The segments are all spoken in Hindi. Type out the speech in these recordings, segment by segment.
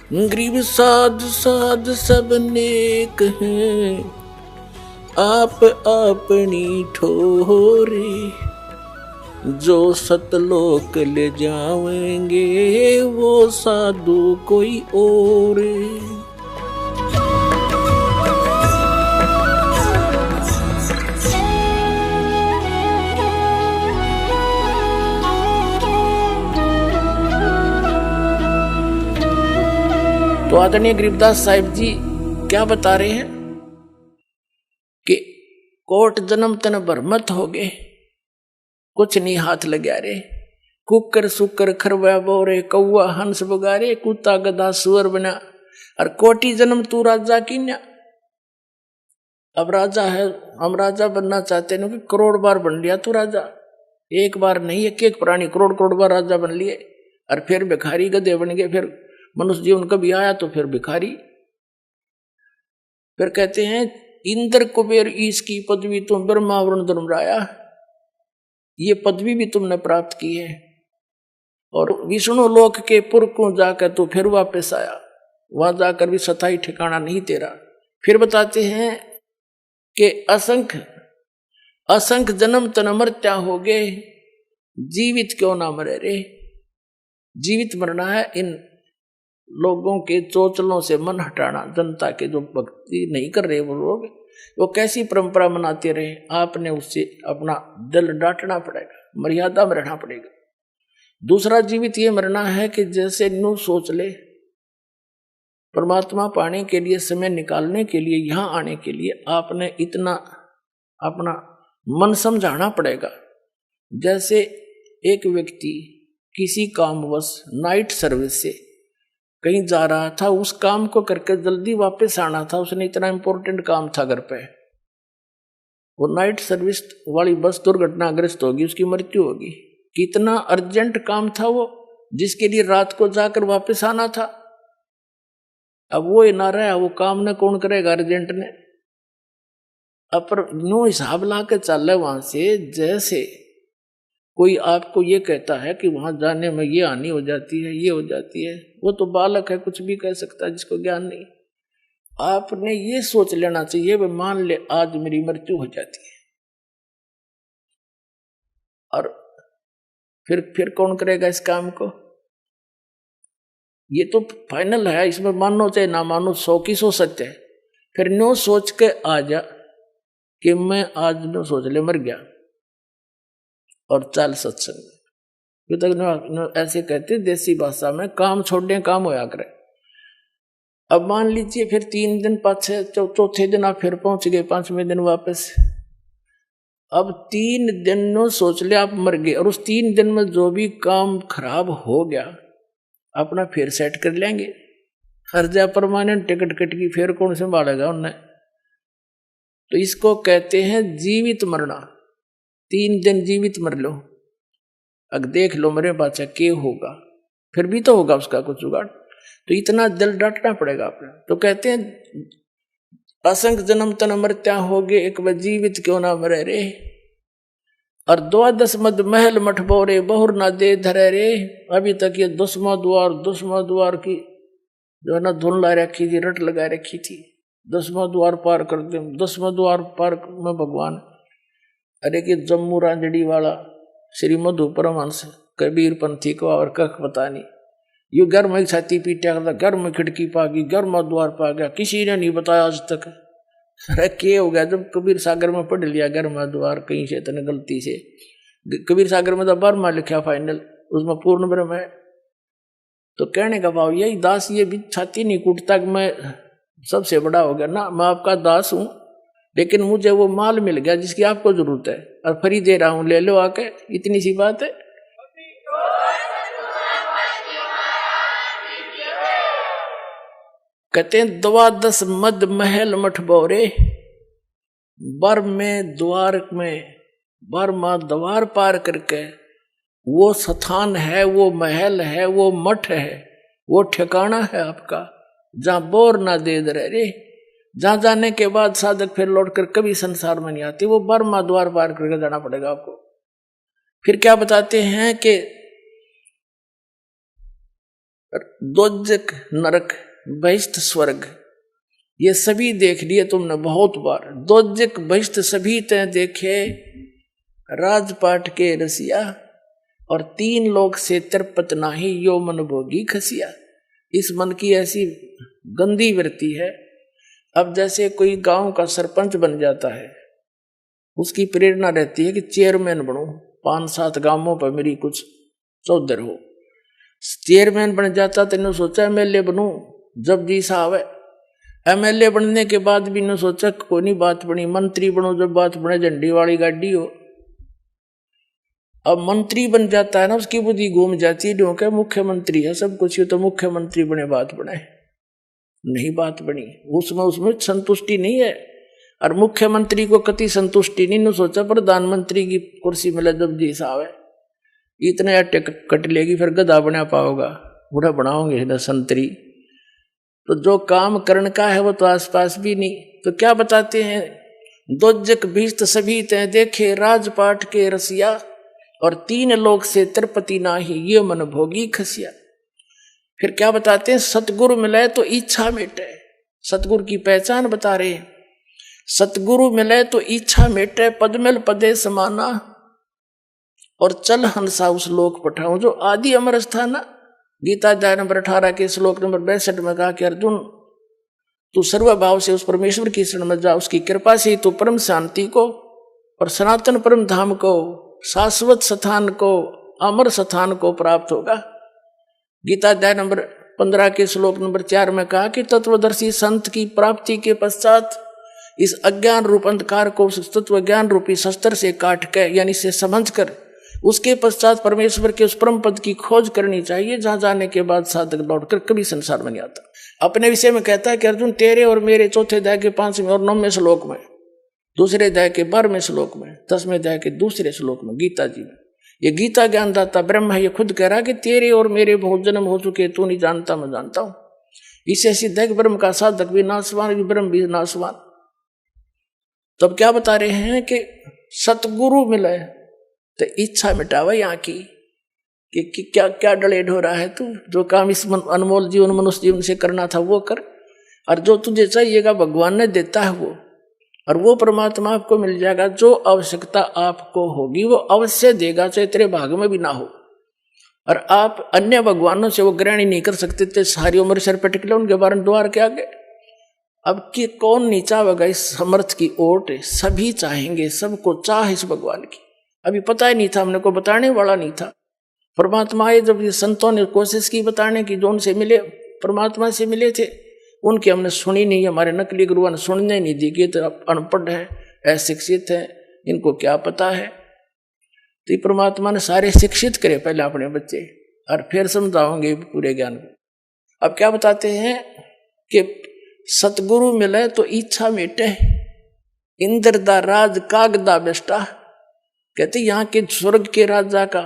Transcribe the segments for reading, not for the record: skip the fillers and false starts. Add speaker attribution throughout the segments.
Speaker 1: गरीब साध साध सब नेक हैं, आप अपनी ठोरे, जो सतलोक ले जाएंगे वो साधु कोई और। तो आदरणीय गरीबदास साहिब जी क्या बता रहे हैं कि कोट जन्म तन भरमत हो गए, कुछ नहीं हाथ लगा रे, कुकर सुकर खरवा बोरे, कौआ हंस बगारे, कुत्ता गधा सुअर बना, और कोटि जन्म तू राजा की ना। अब राजा है, हम राजा बनना चाहते हैं कि करोड़ बार बन लिया तू राजा, एक बार नहीं, एक एक प्राणी करोड़ करोड़ बार राजा बन लिए, और फिर भिखारी गधे बन गए, फिर मनुष्य जीवन कभी आया तो फिर भिखारी। फिर कहते हैं इंद्र कुबेर ईश की पदवी तुम ब्रह्मा वरुण धर्मराया, ये पदवी भी तुमने प्राप्त की है, और विष्णु लोक के पुरखों जाकर तो फिर वापस आया, वहां जाकर भी स्थायी ठिकाना नहीं तेरा। फिर बताते हैं कि असंख्य असंख्य जन्म तन मरत्या हो गए, जीवित क्यों ना मरे रे। जीवित मरना है, इन लोगों के चोचलों से मन हटाना, जनता के जो भक्ति नहीं कर रहे वो लोग, वो कैसी परंपरा मनाते रहे, आपने उससे अपना दिल डांटना पड़ेगा, मर्यादा में रहना पड़ेगा। दूसरा जीवित ये मरना है कि जैसे न्यू सोच ले, परमात्मा पाने के लिए, समय निकालने के लिए, यहां आने के लिए आपने इतना अपना मन समझाना पड़ेगा। जैसे एक व्यक्ति किसी कामवश नाइट सर्विस से कहीं जा रहा था, उस काम को करके जल्दी वापस आना था, उसने इतना इंपॉर्टेंट काम था घर पे, वो नाइट सर्विस वाली बस दुर्घटनाग्रस्त होगी, उसकी मृत्यु होगी। कितना अर्जेंट काम था वो, जिसके लिए रात को जाकर वापस आना था। अब वो ना रहा, वो काम ने कौन करेगा, अर्जेंट ने। अब पर नो हिसाब ला के चल रहे वहां से, जैसे कोई आपको ये कहता है कि वहां जाने में ये हानि हो जाती है, ये हो जाती है, वो तो बालक है, कुछ भी कह सकता है, जिसको ज्ञान नहीं। आपने ये सोच लेना चाहिए, वे मान ले आज मेरी मृत्यु हो जाती है, और फिर कौन करेगा इस काम को। ये तो फाइनल है, इसमें मानो चाहे ना मानो, 100 की 100 सत्य है। फिर नो सोच के आ जा कि मैं आज नो सोच ले मर गया, और चल सत्संग। ये तक ऐसे कहते देसी भाषा में, काम छोड़ने काम होया करे। अब मान लीजिए फिर 3 दिन पाछे, चौथे दिन आप फिर पहुंच गए, 5वें दिन वापस। अब 3 दिन नो सोच ले आप मर गए, और उस 3 दिन में जो भी काम खराब हो गया अपना फिर सेट कर लेंगे। हर जा परमानेंट टिकट कट की, फिर कौन संभालेगा उन्हें। तो इसको कहते हैं जीवित मरना। 3 दिन जीवित मर लो, अब देख लो मेरे बाचा क्या होगा, फिर भी तो होगा उसका कुछ जुगाड़। तो इतना दिल डांटना पड़ेगा आपने। तो कहते हैं असंख्य जन्म तन मरत्या हो गए, एक बार जीवित क्यों ना मरे रे, और 12 मद महल मठ बोरे, बहुर ना दे धरे रे। अभी तक ये 10वां द्वार की जो है ना धुन ला रखी थी, रट लगा रखी थी, 10वां द्वार पार कर दे, 10वां द्वार पार में भगवान। अरे कि जम्मू रांझड़ी वाला श्री मधु परमहंस कबीर पंथी को और कख पता नहीं, यू घर में छाती पीटा करता, घर में खिड़की पा गई, घर में द्वार पा गया, किसी ने नहीं बताया आज तक। अरे क्या हो गया, जब कबीर सागर में पढ़ लिया घर में द्वार, कहीं से इतने गलती से, कबीर सागर में तो बर्मा लिखा फाइनल, उसमें पूर्ण ब्रह्म है। तो कहने का भाव यही, दास ये भी छाती नहीं कूटता कि मैं सबसे बड़ा हो गया ना, मैं आपका दास हूं, लेकिन मुझे वो माल मिल गया जिसकी आपको जरूरत है, और फ्री दे रहा हूं, ले लो आके, इतनी सी बात है। कहते हैं 12 मद महल मठ बोरे, बर में द्वार में, बर मां द्वार पार करके वो स्थान है, वो महल है, वो मठ है, वो ठिकाना है आपका, जहां बोर ना दे दे रे, जहां जाने के बाद साधक फिर लौटकर कभी संसार में नहीं आती, वो बर्मा द्वार पार करके जाना पड़ेगा आपको। फिर क्या बताते हैं कि दोजक नरक बहिष्ठ स्वर्ग ये सभी देख लिए तुमने बहुत बार। दोजक बहिष्ठ सभी तय देखे राजपाट के रसिया, और 3 लोक से तिरपत नाही यो मन भोगी खसिया। इस मन की ऐसी गंदी वृत्ति है। अब जैसे कोई गांव का सरपंच बन जाता है, उसकी प्रेरणा रहती है कि चेयरमैन बनूं, 5-7 गांवों पर मेरी कुछ चौधर हो। चेयरमैन बन जाता तो इन्होंने सोचा एमएलए बनूं जब जी साहब है। एमएलए बनने के बाद भी इन्होंने सोचा कोई नहीं बात बनी, मंत्री बनो जब बात बने, झंडी वाली गाड़ी हो। अब मंत्री बन जाता है ना, उसकी बुद्धि घूम जाती है, क्योंकि मुख्यमंत्री है सब कुछ, तो मुख्यमंत्री बने बात बने, नहीं बात बनी। उसमें संतुष्टि नहीं है। और मुख्यमंत्री को कति संतुष्टि नहीं, सोचा प्रधानमंत्री की कुर्सी मिले जब जी साहब है, इतने अट्टे कट लेगी, फिर गधा बना पाओगा, बुढ़ा बनाओगे ना संतरी। तो जो काम करने का है वो तो आसपास भी नहीं। तो क्या बताते हैं, दोजक भीष्ट सभी तय देखे राजपाट के रसिया, और 3 लोक से तिरपति नाही ये मन भोगी खसिया। फिर क्या बताते हैं, सतगुरु मिले तो इच्छा मिटे। सतगुरु की पहचान बता रहे हैं, सतगुरु मिले तो इच्छा मिटे, पदमिल पदे समाना, और चल हंसा उस लोक पठाऊं जो आदि अमर स्थाना। गीता अध्याय नंबर 18 के श्लोक नंबर 62 में कहा कि अर्जुन तू सर्वभाव से उस परमेश्वर की शरण में जा, उसकी कृपा से तू परम शांति को और सनातन परम धाम को, शाश्वत स्थान को, अमर स्थान को प्राप्त होगा। गीता अध्याय नंबर 15 के श्लोक नंबर 4 में कहा कि तत्वदर्शी संत की प्राप्ति के पश्चात इस अज्ञान रूप अंधकार को उस तत्व ज्ञान रूपी शस्त्र से काट कर, यानी से समझ कर, उसके पश्चात परमेश्वर के उस परम पद की खोज करनी चाहिए, जहां जाने के बाद साधक लौटकर कभी संसार में नहीं आता। अपने विषय में कहता है कि अर्जुन तेरे और मेरे चौथे अध्याय के 5वें और 9वें श्लोक में, दूसरे अध्याय के 12वें श्लोक में, 10वें अध्याय के दूसरे श्लोक में गीता जी में, ये गीता ज्ञानदाता ब्रह्म है, ये खुद कह रहा कि तेरे और मेरे बहुत जन्म हो चुके, तू नहीं जानता मैं जानता हूं। इससे सिद्ध है कि ब्रह्म का साधक भी नाशवान, ब्रह्म भी नाशवान। तब क्या बता रहे हैं कि सतगुरु मिले तो इच्छा मिटावा यहाँ की कि क्या क्या डलेड हो रहा है, तू जो काम इस अनमोल जीवन मनुष्य जीवन से करना था वो कर, और जो तुझे चाहिएगा भगवान ने देता है वो, और वो परमात्मा आपको मिल जाएगा। जो आवश्यकता आपको होगी वो अवश्य देगा, चाहे तेरे भाग में भी ना हो। और आप अन्य भगवानों से वो ग्रहण ही नहीं कर सकते थे, सारी उम्र सर पे टिकले उनके बारे में द्वार के आगे। अब कि कौन नहीं चाहेगा इस समर्थ की ओट, सभी चाहेंगे, सबको चाह इस भगवान की। अभी पता ही नहीं था, हमने को बताने वाला नहीं था। परमात्मा आए जब ये संतों ने कोशिश की बताने की, जो उनसे मिले परमात्मा से मिले थे, उनकी हमने सुनी नहीं। हमारे नकली गुरुओं ने सुनने नहीं दी कि तो अनपढ़ है, अशिक्षित है, इनको क्या पता है। तो ये परमात्मा ने सारे शिक्षित करे पहले अपने बच्चे, और फिर समझाओगे पूरे ज्ञान को। अब क्या बताते हैं कि सतगुरु मिले तो इच्छा मिटे, इंद्र दा राज कागदा बेस्टा। कहते यहाँ के स्वर्ग के राजा का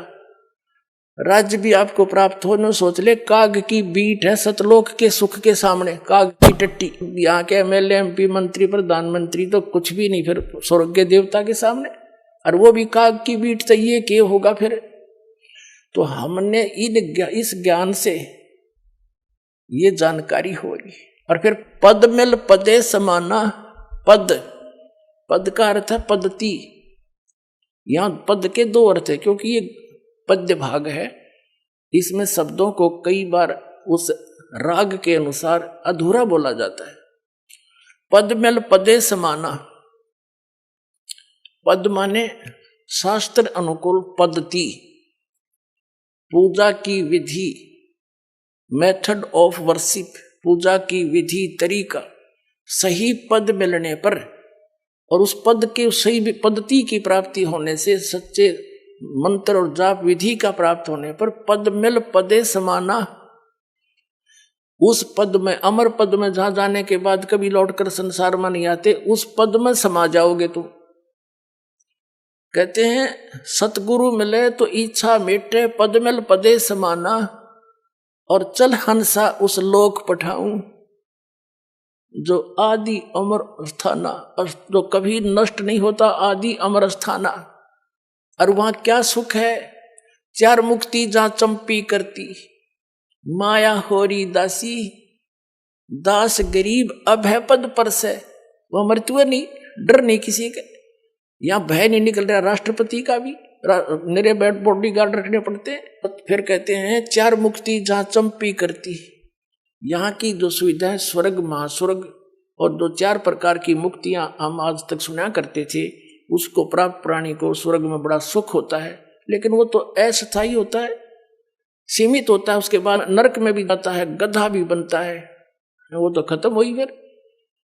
Speaker 1: राज्य भी आपको प्राप्त हो, न सोच ले काग की बीट है सतलोक के सुख के सामने, काग की टट्टी। यहाँ के एमएलए एमपी मंत्री प्रधानमंत्री तो कुछ भी नहीं फिर स्वर्ग के देवता के सामने, और वो भी काग की बीट। तो ये क्या होगा फिर। तो हमने इस ज्ञान से ये जानकारी होगी। और फिर पद मिल पदे समाना, पद का अर्थ है पद्धति। यहां पद के 2 अर्थ है, क्योंकि ये पद्य भाग है, इसमें शब्दों को कई बार उस राग के अनुसार अधूरा बोला जाता है। पद मिल पदे समाना, पद माने शास्त्र अनुकूल पद्धति, पूजा की विधि, मेथड ऑफ वर्शिप, पूजा की विधि तरीका। सही पद मिलने पर और उस पद के सही पद्धति की प्राप्ति होने से, सच्चे मंत्र और जाप विधि का प्राप्त होने पर, पद मिल पदे समाना, उस पद में, अमर पद में, जहां जाने के बाद कभी लौटकर संसार में नहीं आते, उस पद में समा जाओगे तुम। कहते हैं सतगुरु मिले तो इच्छा मिटे, पद मिल पदे समाना, और चल हंसा उस लोक पठाऊं जो आदि अमर स्थाना, जो कभी नष्ट नहीं होता, आदि अमर स्थाना। और वहां क्या सुख है, 4 मुक्ति जहां चंपी करती, माया होरी दासी, दास गरीब अभय पद पर से। वह मृत्यु नहीं, डर नहीं किसी का, यहाँ भय नहीं निकल रहा राष्ट्रपति का भी, मेरे बैठ बॉडी गार्ड रखने पड़ते हैं। फिर कहते हैं चार मुक्ति जहाँ चंपी करती, यहाँ की जो सुविधा है स्वर्ग महास्वर्ग और दो चार प्रकार की मुक्तियां हम आज तक सुना करते थे, उसको प्राप्त प्राणी को स्वर्ग में बड़ा सुख होता है, लेकिन वो तो अस्थायी होता है, सीमित होता है। उसके बाद नरक में भी जाता है, गधा भी बनता है, वो तो खत्म हुई। फिर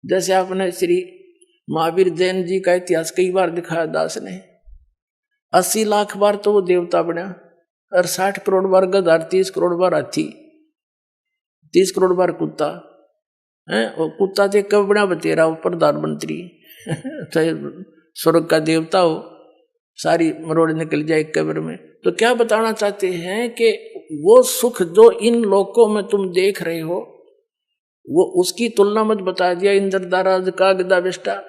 Speaker 1: जैसे आपने श्री महावीर जैन जी का इतिहास कई बार दिखाया दास ने, 80 लाख बार तो वो देवता बना और 60 करोड़ बार गधा, 30 करोड़ बार हाथी, 30 करोड़ बार कुत्ता है। और कुत्ता थे कब बना बतेरा वो प्रधानमंत्री स्वर्ग का देवता हो, सारी मरोड़ निकल जाए कब्र में। तो क्या बताना चाहते हैं कि वो सुख जो इन लोकों में तुम देख रहे हो, वो उसकी तुलना मत बता दिया इंद्रदाराज का गदा बेष्टा,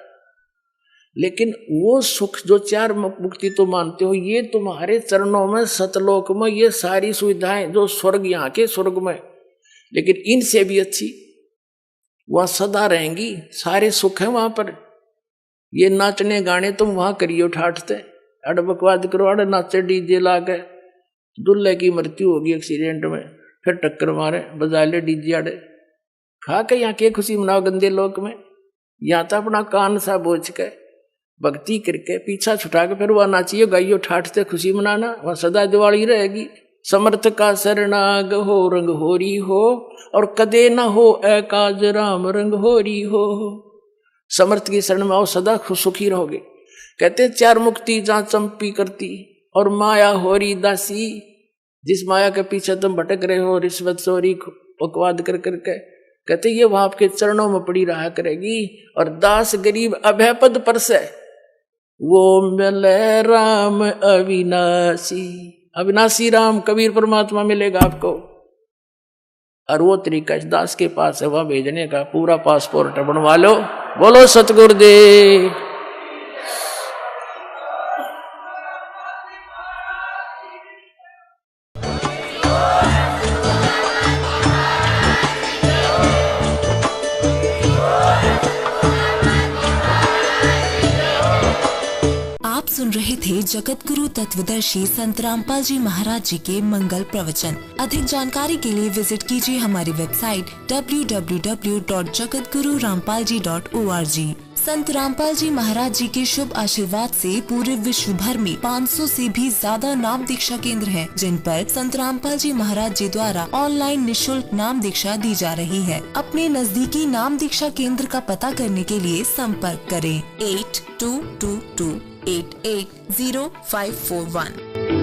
Speaker 1: लेकिन वो सुख जो चार मुक्ति तो मानते हो, ये तुम्हारे चरणों में सतलोक में ये सारी सुविधाएं जो स्वर्ग यहाँ के स्वर्ग में, लेकिन इनसे भी अच्छी वहां सदा रहेंगी, सारे सुख है वहां पर। ये नाचने गाने तुम वहां करियो ठाठते, अड़ बकवाद करो, अड़ नाचे डीजे ला के, दूल्हे की मृत्यु होगी एक्सीडेंट में, फिर टक्कर मारे बजा ले डीजे अड़े, खा के यहाँ के खुशी मनाओ गंदे लोक में। यहाँ तो अपना कान सा बोझ के भक्ति करके पीछा छुटा के फिर वह नाचियो गाइयो ठाठते खुशी मनाना, वह सदा दिवाली रहेगी। समर्थ का शरणाग हो रंग होरी हो, और कदे न हो एकाज राम रंग होरी हो। समर्थ की शरण में आओ, सदा खुश सुखी रहोगे। कहते चार मुक्ति जहाँ चंपी करती, और माया होरी दासी, जिस माया के पीछे तुम भटक रहे हो रिश्वत चोरी पकवाद कर करके, कहते ये वहां आपके चरणों में पड़ी रहा करेगी। और दास गरीब अभय पद पर से, वो मिले राम अविनाशी, अविनाशी राम कबीर परमात्मा मिलेगा आपको। और वो तरीका इस दास के पास है, वह भेजने का पूरा पासपोर्ट बनवा लो। बोलो सतगुरुदेव।
Speaker 2: सुन रहे थे जगत गुरु तत्वदर्शी संत रामपाल जी महाराज जी के मंगल प्रवचन। अधिक जानकारी के लिए विजिट कीजिए हमारी वेबसाइट www.jagatgururampalji.org। संत रामपाल जी महाराज जी के शुभ आशीर्वाद से पूरे विश्व भर में 500 से भी ज्यादा नाम दीक्षा केंद्र हैं, जिन पर संत रामपाल जी महाराज जी द्वारा ऑनलाइन निशुल्क नाम दीक्षा दी जा रही है। अपने नजदीकी नाम दीक्षा केंद्र का पता करने के लिए संपर्क करें 8222880541।